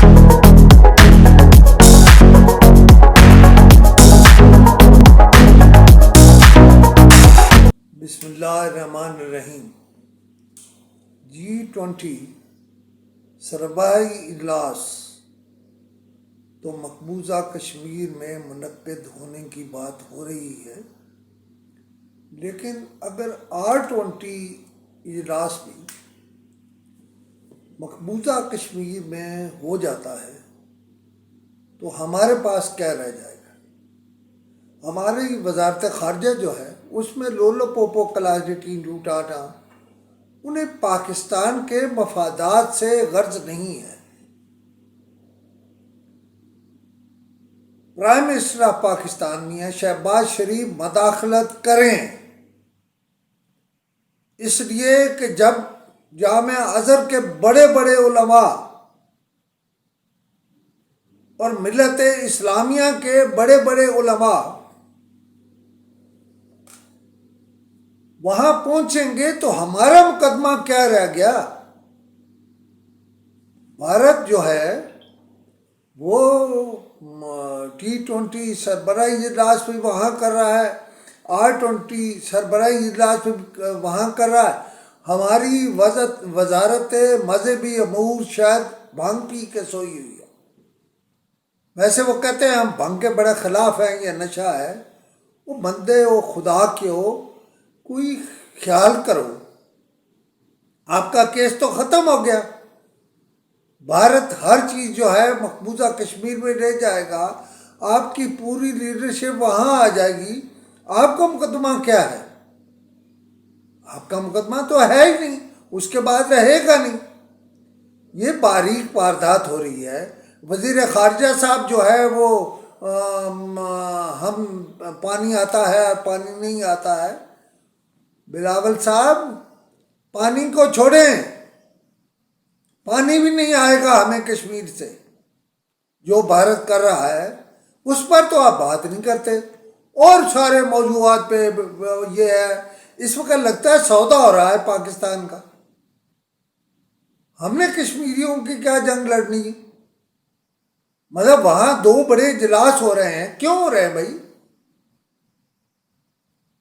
بسم اللہ الرحمن الرحیم۔ G20 سربراہی اجلاس تو مقبوضہ کشمیر میں منعقد ہونے کی بات ہو رہی ہے، لیکن اگر R20 اجلاس بھی مقبوضہ کشمیر میں ہو جاتا ہے تو ہمارے پاس کیا رہ جائے گا؟ ہماری وزارت خارجہ جو ہے اس میں لولو پوپو کلاجٹی ٹوٹانا، انہیں پاکستان کے مفادات سے غرض نہیں ہے۔ پرائم منسٹر آف پاکستان میاں شہباز شریف مداخلت کریں، اس لیے کہ جب جامعہ ازہر کے بڑے بڑے علماء اور ملت اسلامیہ کے بڑے بڑے علماء وہاں پہنچیں گے تو ہمارا مقدمہ کیا رہ گیا؟ بھارت جو ہے وہ G20 سربراہی اجلاس بھی وہاں کر رہا ہے، R20 سربراہی اجلاس بھی وہاں کر رہا ہے۔ ہماری وزارت مذہبی امور شاید بھنگ پی کے سوئی ہوئی ہے۔ ویسے وہ کہتے ہیں ہم بھنگ کے بڑے خلاف ہیں، یہ نشہ ہے۔ وہ بندے ہو خدا کے ہو، کوئی خیال کرو، آپ کا کیس تو ختم ہو گیا۔ بھارت ہر چیز جو ہے مقبوضہ کشمیر میں لے جائے گا، آپ کی پوری لیڈرشپ وہاں آ جائے گی، آپ کا مقدمہ کیا ہے؟ آپ کا مقدمہ تو ہے ہی نہیں، اس کے بعد رہے گا نہیں۔ یہ باریک واردات ہو رہی ہے۔ وزیر خارجہ صاحب جو ہے وہ ہم پانی آتا ہے اور پانی نہیں آتا ہے۔ بلاول صاحب پانی کو چھوڑیں، پانی بھی نہیں آئے گا ہمیں کشمیر سے۔ جو بھارت کر رہا ہے اس پر تو آپ بات نہیں کرتے، اور سارے موضوعات پہ یہ ہے۔ اس وقت لگتا ہے سودا ہو رہا ہے پاکستان کا۔ ہم نے کشمیریوں کی کیا جنگ لڑنی؟ مطلب وہاں دو بڑے اجلاس ہو رہے ہیں، کیوں ہو رہے ہیں بھائی؟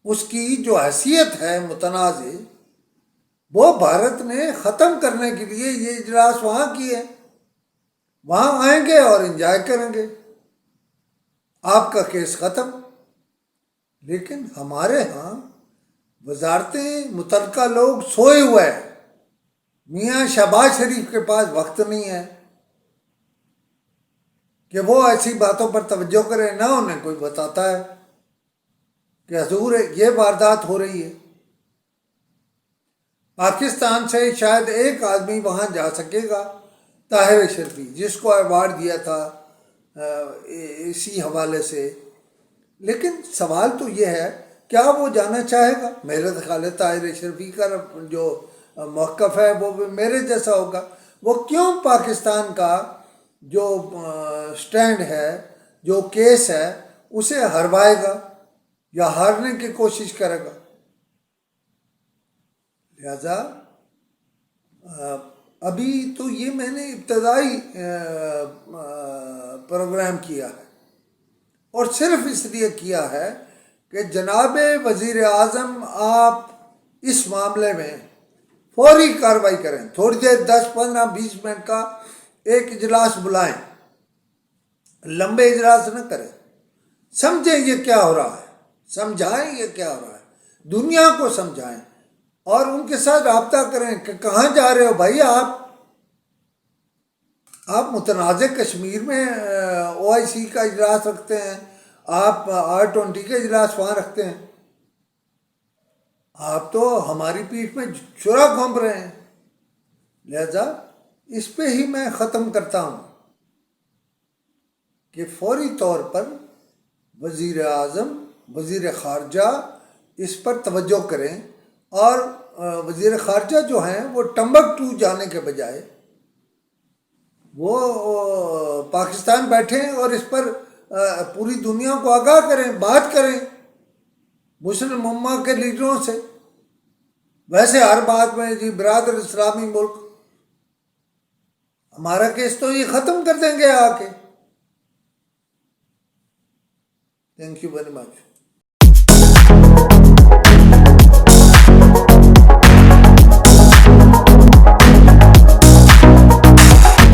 اس کی جو حیثیت ہے متنازع، وہ بھارت نے ختم کرنے کے لیے یہ اجلاس وہاں کیے۔ وہاں آئیں گے اور انجوائے کریں گے، آپ کا کیس ختم۔ لیکن ہمارے ہاں وزارتیں متعلقہ لوگ سوئے ہوئے ہیں۔ میاں شہباز شریف کے پاس وقت نہیں ہے کہ وہ ایسی باتوں پر توجہ کرے، نہ انہیں کوئی بتاتا ہے کہ حضور یہ واردات ہو رہی ہے۔ پاکستان سے شاید ایک آدمی وہاں جا سکے گا، طاہر اشرفی، جس کو ایوارڈ دیا تھا اسی حوالے سے۔ لیکن سوال تو یہ ہے کیا وہ جانا چاہے گا؟ میرے خیال ہے طاہر اشرفی کا جو موقف ہے وہ بھی میرے جیسا ہوگا۔ وہ کیوں پاکستان کا جو سٹینڈ ہے، جو کیس ہے، اسے ہروائے گا یا ہارنے کی کوشش کرے گا؟ لہذا ابھی تو یہ میں نے ابتدائی پروگرام کیا ہے، اور صرف اس لیے کیا ہے کہ جناب وزیر اعظم آپ اس معاملے میں فوری کارروائی کریں۔ تھوڑی دیر 10-15-20 منٹ کا ایک اجلاس بلائیں، لمبے اجلاس نہ کریں، سمجھیں یہ کیا ہو رہا ہے، سمجھائیں یہ کیا ہو رہا ہے، دنیا کو سمجھائیں، اور ان کے ساتھ رابطہ کریں کہ کہاں جا رہے ہو بھائی آپ متنازع کشمیر میں OIC کا اجلاس رکھتے ہیں، آپ R20 کے اجلاس وہاں رکھتے ہیں، آپ تو ہماری پیٹھ میں چھرا گھونپ رہے ہیں۔ لہذا اس پہ ہی میں ختم کرتا ہوں کہ فوری طور پر وزیر اعظم، وزیر خارجہ اس پر توجہ کریں، اور وزیر خارجہ جو ہیں وہ ٹمبکٹو جانے کے بجائے وہ پاکستان بیٹھیں اور اس پر پوری دنیا کو آگاہ کریں، بات کریں مسلم امہ کے لیڈروں سے۔ ویسے ہر بات میں جی برادر اسلامی ملک، ہمارا کیس تو یہ ختم کر دیں گے آ کے. Thank you very much.